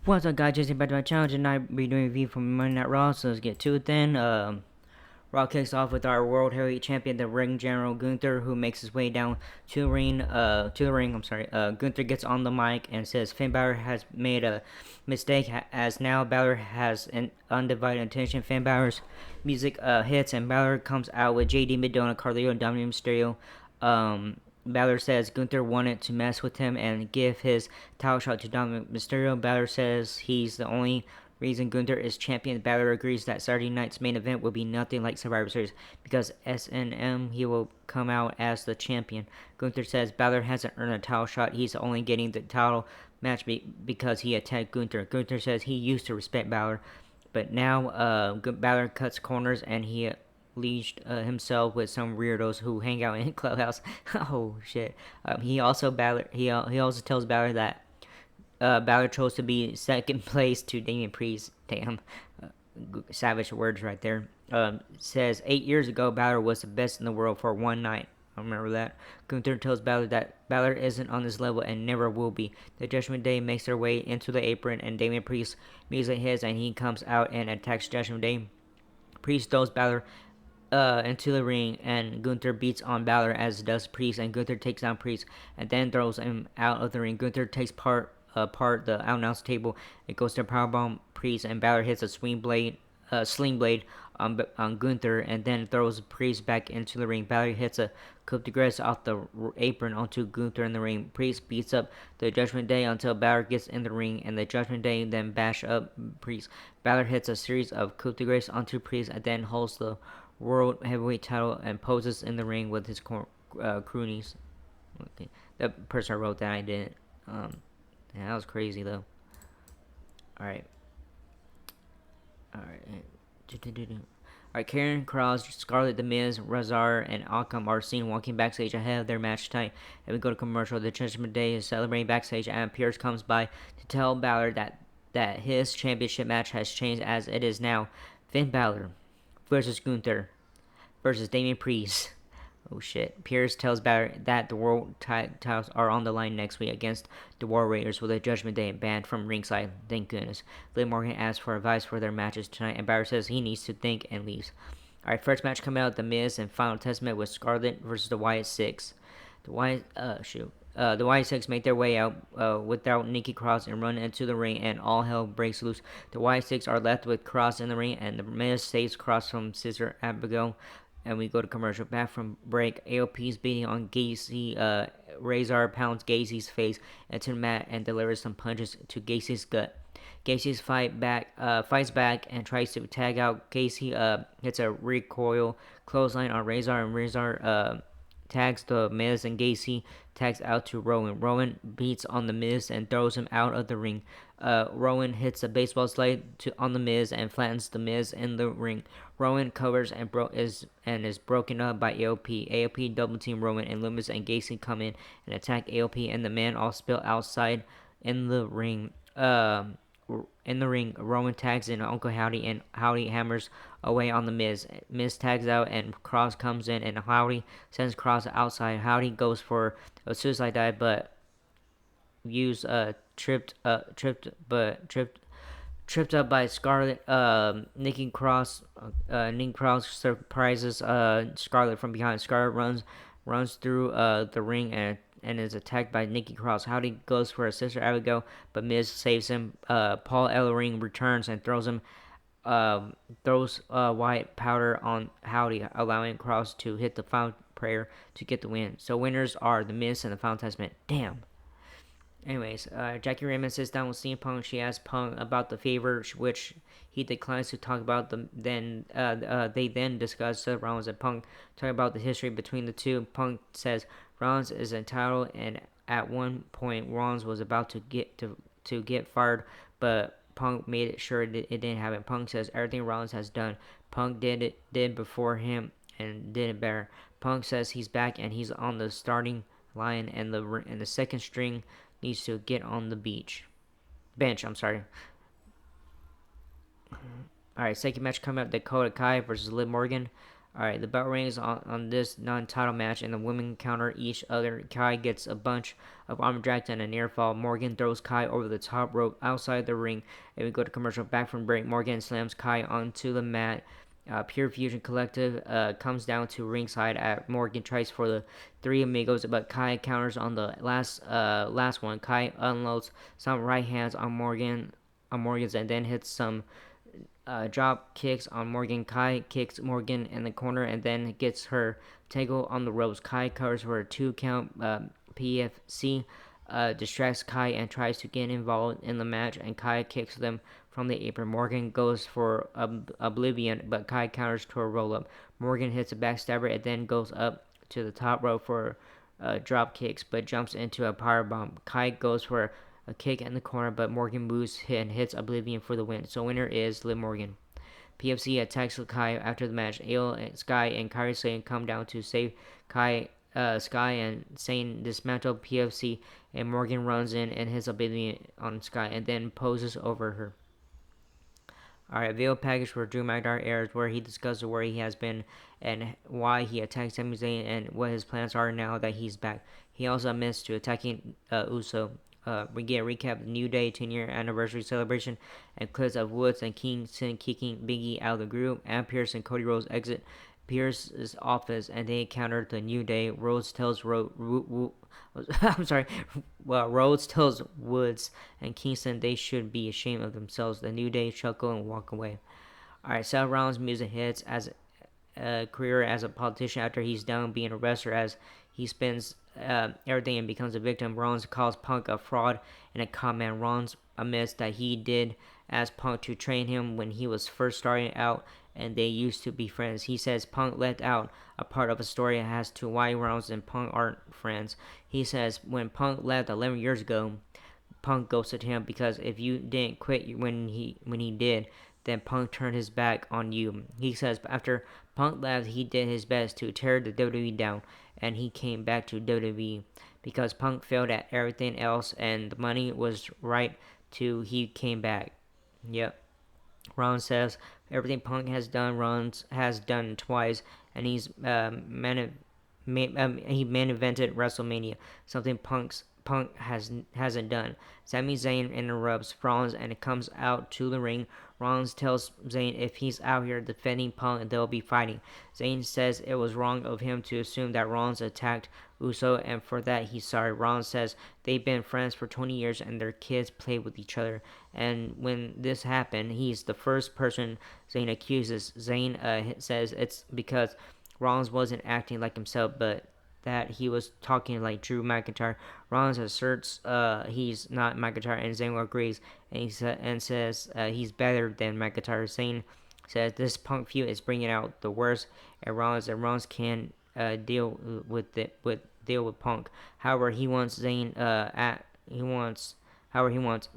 What's up, guys? Jason back to my channel. Tonight we'll be doing a review from Monday Night Raw, so let's get to it then. Raw kicks off with our World Heavyweight Champion, the Ring General Gunther, who makes his way down to the ring. Gunther gets on the mic and says Finn Balor has made a mistake, as now Balor has an undivided attention. Finn Balor's music hits, and Balor comes out with JD McDonough, Carlito, and Dominic Mysterio. Balor says Gunther wanted to mess with him and give his title shot to Dominic Mysterio. Balor says he's the only reason Gunther is champion. Balor agrees that Saturday night's main event will be nothing like Survivor Series because S&M he will come out as the champion. Gunther says Balor hasn't earned a title shot. He's only getting the title match because he attacked Gunther. Gunther says he used to respect Balor, but now Balor cuts corners and he leashed himself with some weirdos who hang out in clubhouse. Oh shit! He also tells Balor that Balor chose to be second place to Damian Priest. Damn, savage words right there. Says 8 years ago Balor was the best in the world for one night. I remember that. Gunther tells Balor that Balor isn't on this level and never will be. The Judgment Day makes their way into the apron and Damian Priest music hits and he comes out and attacks Judgment Day. Priest throws Balor into the ring, and Gunther beats on Balor as does Priest, and Gunther takes down Priest, and then throws him out of the ring. Gunther takes part the out-announce table. It goes to powerbomb Priest, and Balor hits a sling blade on Gunther, and then throws Priest back into the ring. Balor hits a coup de grace off the apron onto Gunther in the ring. Priest beats up the Judgment Day until Balor gets in the ring, and the Judgment Day then bash up Priest. Balor hits a series of coup de grace onto Priest, and then holds the World Heavyweight title and poses in the ring with his croonies. Okay. The person wrote that I didn't. Yeah, that was crazy though. All right. Alright, Karen Cross, Scarlett, The Miz, Razar, and Akam are seen walking backstage ahead of their match tonight. And we go to commercial. The Judgment Day is celebrating backstage, and Pierce comes by to tell Balor that his championship match has changed as it is now Finn Balor versus Gunther versus Damian Priest. Oh shit. Pierce tells Balor that the world titles are on the line next week against the War Raiders with a Judgment Day banned from ringside. Thank goodness. Liv Morgan asks for advice for their matches tonight, and Balor says he needs to think and leaves. Alright, first match coming out, The Miz and Final Testament with Scarlett versus the Wyatt Six. The Wyatt Six make their way out without Nikki Cross and run into the ring, and all hell breaks loose. The Wyatt Six are left with Cross in the ring, and The Miz saves Cross from Sister Abigail. And we go to commercial. Back from break, AOP's beating on Gacy. Razor pounds Gacy's face into the mat and delivers some punches to Gacy's gut. Gacy's fights back and tries to tag out Gacy. Hits a recoil clothesline on Razor, and Razor tags the Miz, and Gacy tags out to Rowan. Rowan beats on the Miz and throws him out of the ring. Rowan hits a baseball slide on the Miz and flattens the Miz in the ring. Rowan covers and is broken up by AOP. AOP double team Rowan, and Loomis and Gacy come in and attack AOP, and the men all spill outside in the ring. Rowan tags in Uncle Howdy, and Howdy hammers away on the Miz. Miz tags out, and Cross comes in, and Howdy sends Cross outside. Howdy goes for a suicide dive, but tripped up by Scarlett. Nikki Cross surprises Scarlett from behind. Scarlett runs through the ring and is attacked by Nikki Cross. Howdy goes for a Sister Abigail, but Miz saves him. Paul Ellering returns and throws white powder on Howdy, allowing Cross to hit the final prayer to get the win. So winners are The Miz and the Final Testament. Damn. Anyways, Jackie Raymond sits down with CM Punk. She asks Punk about the favor, which he declines to talk about. They then discuss Seth Rollins and Punk, talk about the history between the two. Punk says Rollins is entitled, and at one point Rollins was about to get fired, but Punk made it sure it didn't happen. Punk says everything Rollins has done, Punk did before him and did it better. Punk says he's back and he's on the starting line, and the second string needs to get on the bench. I'm sorry. Alright, second match coming up, Dakota Kai versus Liv Morgan. Alright, the bell rings on this non-title match, and the women counter each other. Kai gets a bunch of arm drags and a near fall. Morgan throws Kai over the top rope outside the ring, and we go to commercial. Back from break, Morgan slams Kai onto the mat. Pure Fusion Collective comes down to ringside at Morgan tries for the three amigos, but Kai counters on the last one. Kai unloads some right hands on Morgan's and then hits some drop kicks on Morgan. Kai kicks Morgan in the corner and then gets her tangle on the ropes. Kai covers for a 2 count. PFC distracts Kai and tries to get involved in the match, and Kai kicks them from the apron. Morgan goes for Oblivion, but Kai counters to a roll up. Morgan hits a backstabber and then goes up to the top rope for drop kicks, but jumps into a power bomb. Kai goes for a kick in the corner, but Morgan moves and hits Oblivion for the win. So winner is Liv Morgan. PFC attacks Kai after the match. Ale, Sky, and Kairi Sane come down to save Sky and Sane dismantle PFC, and Morgan runs in and hits Oblivion on Sky and then poses over her. Alright, video package for Drew McIntyre airs where he discusses where he has been and why he attacked Sami Zayn and what his plans are now that he's back. He also admits to attacking Uso. We get a recap of the New Day 10-year anniversary celebration and clips of Woods and Kingston kicking Biggie out of the group, and Pierce and Cody Rhodes exit Pierce's office and they encounter the New Day. Rhodes tells Rhodes tells Woods and Kingston they should be ashamed of themselves. The New Day chuckle and walk away. Alright, Seth Rollins' music hits as a career as a politician after he's done being a wrestler, as he spends everything and becomes a victim. Rollins calls Punk a fraud in a comment. Rollins admits that he did ask Punk to train him when he was first starting out and they used to be friends. He says Punk left out a part of a story as to why Rollins and Punk aren't friends. He says when Punk left 11 years ago, Punk ghosted him because if you didn't quit when he did, then Punk turned his back on you. He says after Punk left, he did his best to tear the WWE down, and he came back to WWE because Punk failed at everything else, and the money was right to he came back. Yep. Rollins says everything Punk has done, Rollins has done twice, and he main evented WrestleMania, something Punk hasn't done. Sami Zayn interrupts Rollins and it comes out to the ring. Rollins tells Zayn if he's out here defending Punk, they'll be fighting. Zayn says it was wrong of him to assume that Rollins attacked Uso, and for that he's sorry. Rollins says they've been friends for 20 years and their kids play with each other. And when this happened, he's the first person Zayn accuses. Zayn says it's because Rollins wasn't acting like himself, but that he was talking like Drew McIntyre. Rollins asserts he's not McIntyre, and Zayn agrees, and says he's better than McIntyre. Zayn says this Punk feud is bringing out the worst in Rollins, and Rollins can deal with Punk. However, he wants Zayn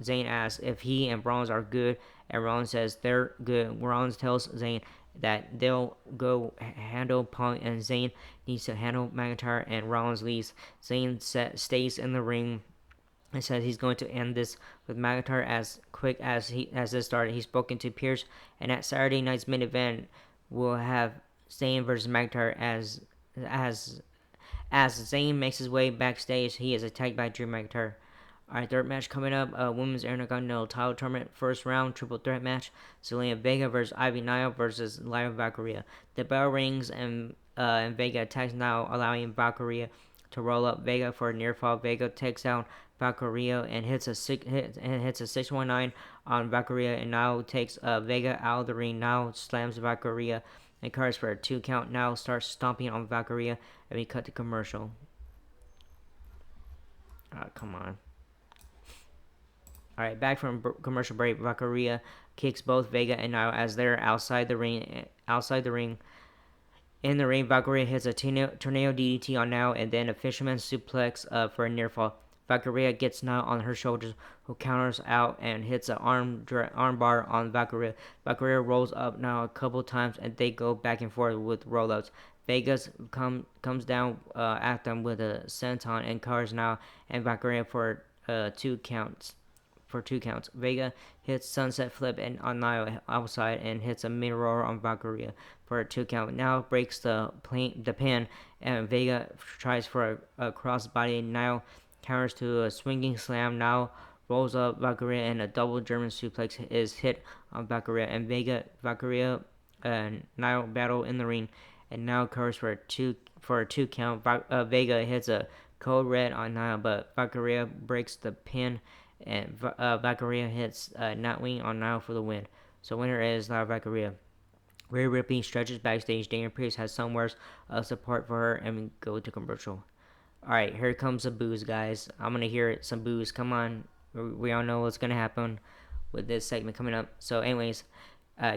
Zayn asks if he and Rollins are good, and Rollins says they're good. Rollins tells Zayn that they'll go handle Punk, and Zayn needs to handle McIntyre, and Rollins leaves. Zayn stays in the ring and says he's going to end this with McIntyre as quick as this started. He's spoken to Pierce, and at Saturday night's main event, we'll have Zayn versus McIntyre as Zayn makes his way backstage. He is attacked by Drew McIntyre. Alright, third match coming up, Women's Intercontinental Title Tournament, first round, triple threat match, Zelina Vega versus Ivy Nile versus Lyra Valkyria. The bell rings and Vega attacks Nile, allowing Valkyria to roll up Vega for a near fall. Vega takes out Valkyria and hits a 619 on Valkyria, and Nile takes Vega out of the ring. Nile slams Valkyria and covers for a 2 count. Nile starts stomping on Valkyria, and we cut to commercial. Come on. Alright, back from commercial break, Valkyria kicks both Vega and Nile as they're outside the ring. In the ring, Valkyria hits a tornado DDT on Nile and then a fisherman suplex for a near fall. Valkyria gets Nile on her shoulders, who counters out and hits an arm bar on Valkyria. Valkyria rolls up Nile a couple times and they go back and forth with rollouts. Vegas comes down at them with a senton and covers Nile and Valkyria for 2 counts. for 2 counts. Vega hits sunset flip and on Nile outside and hits a mid roll on Valkyria for a 2 count. Now breaks the pin and Vega tries for a crossbody. Nile counters to a swinging slam. Now rolls up Valkyria and a double German suplex is hit on Valkyria and Valkyria and Nile battle in the ring and now covers for a two count. Vega hits a code red on Nile, but Valkyria breaks the pin, and Valkyria hits Nightwing on Nile for the win. So winner is Valkyria. Rhea Ripley stretches backstage. Damian Priest has some words of support for her, and we go to commercial. All right, here comes some boos, guys. I'm gonna hear some boos. Come on, we all know what's gonna happen with this segment coming up. So, anyways,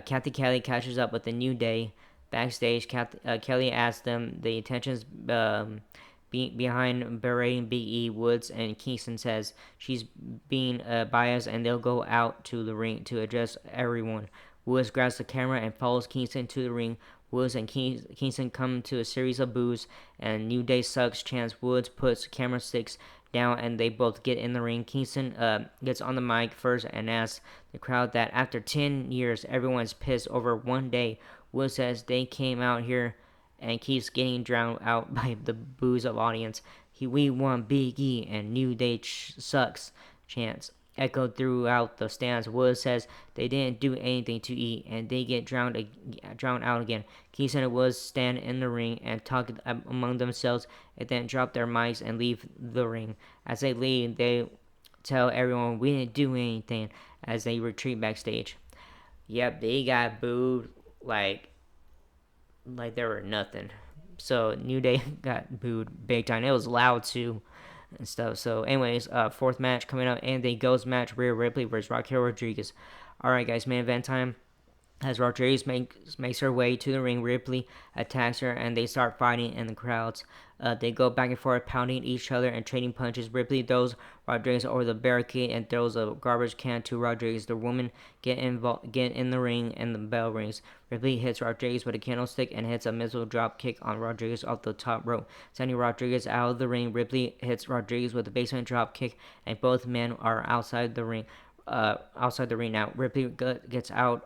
Kathy Kelly catches up with the New Day. Backstage, Kelly asks them the intentions behind berating Big E. Woods and Kingston says she's being biased and they'll go out to the ring to address everyone. Woods grabs the camera and follows Kingston to the ring. Woods and Kingston come to a series of boos and New Day sucks chants. Woods puts camera sticks down and they both get in the ring. Kingston gets on the mic first and asks the crowd that after 10 years everyone's pissed over one day. Woods says they came out here and keeps getting drowned out by the boos of audience. We want Big E and New Day sucks chants echoed throughout the stands. Woods says they didn't do anything to E and they get drowned out again. Kingston and Woods stand in the ring and talk among themselves and then drop their mics and leave the ring. As they leave, they tell everyone we didn't do anything as they retreat backstage. Yep, they got booed like they were nothing. So New Day got booed big time. It was loud too and stuff. So anyways, fourth match coming up and the ghost match, Rhea Ripley versus Raquel Rodriguez. Alright guys, main event time. As Rodriguez makes her way to the ring, Ripley attacks her and they start fighting in the crowds. They go back and forth, pounding each other and trading punches. Ripley throws Rodriguez over the barricade and throws a garbage can to Rodriguez. The women get in the ring and the bell rings. Ripley hits Rodriguez with a candlestick and hits a missile drop kick on Rodriguez off the top rope, sending Rodriguez out of the ring. Ripley hits Rodriguez with a basement drop kick and both men are outside the ring. Now. Ripley gets out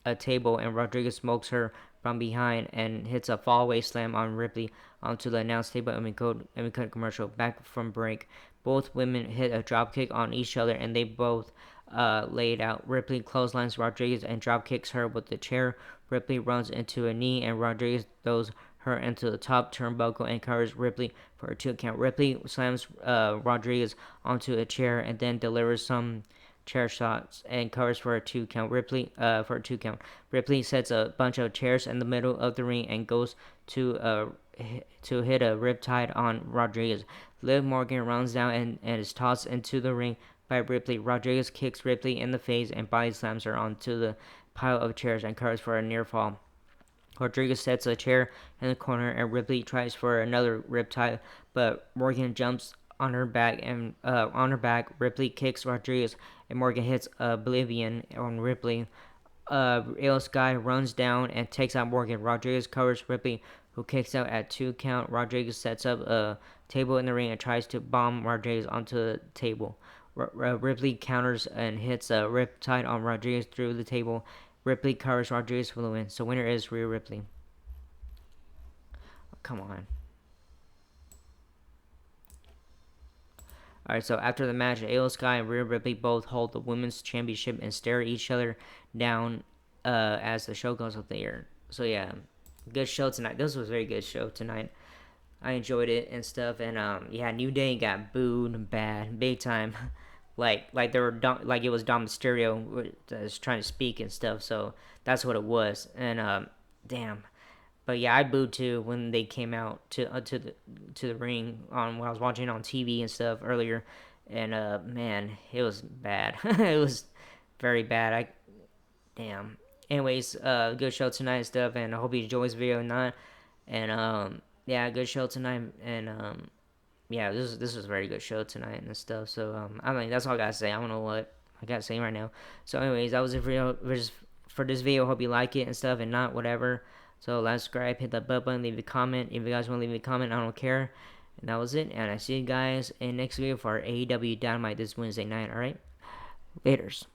a table and Rodriguez smokes her from behind and hits a fallaway slam on Ripley onto the announce table and we cut commercial. Back from break, both women hit a drop kick on each other and they both laid out. Ripley clotheslines Rodriguez and drop kicks her with the chair. Ripley runs into a knee and Rodriguez throws her into the top turnbuckle and covers Ripley for a 2 count. Ripley slams Rodriguez onto a chair and then delivers some chair shots and covers for a 2 count. Ripley sets a bunch of chairs in the middle of the ring and goes to hit a riptide on Rodriguez. Liv Morgan runs down and is tossed into the ring by Ripley. Rodriguez kicks Ripley in the face and body slams her onto the pile of chairs and covers for a near fall. Rodriguez sets a chair in the corner and Ripley tries for another riptide, but Morgan jumps on her back Ripley kicks Rodriguez and Morgan hits Oblivion on Ripley. Io Sky runs down and takes out Morgan. Rodriguez covers Ripley, who kicks out at 2 count. Rodriguez sets up a table in the ring and tries to bomb Rodriguez onto the table. Ripley counters and hits a riptide on Rodriguez through the table. Ripley covers Rodriguez for the win. So winner is Rhea Ripley. Oh, come on. Alright, so after the match, Io Sky and Rhea Ripley both hold the women's championship and stare each other down as the show goes up there. So yeah, good show tonight. This was a very good show tonight. I enjoyed it and stuff. And yeah, New Day got booed bad, big time. like they were like it was Dom Mysterio that was trying to speak and stuff. So that's what it was. And damn. But yeah, I booed too when they came out to the ring on when I was watching on TV and stuff earlier, and man, it was bad. It was very bad. Damn. Anyways, good show tonight and stuff, and I hope you enjoy this video tonight. And yeah, good show tonight, and yeah, this was a very good show tonight and stuff. So I mean, that's all I gotta say. I don't know what I gotta say right now. So anyways, that was it for this video. Hope you like it and stuff, and not whatever. So like, subscribe, hit that bell button, leave a comment. If you guys want to leave a comment, I don't care. And that was it. And I see you guys in next video for our AEW Dynamite this Wednesday night. Alright? Laters.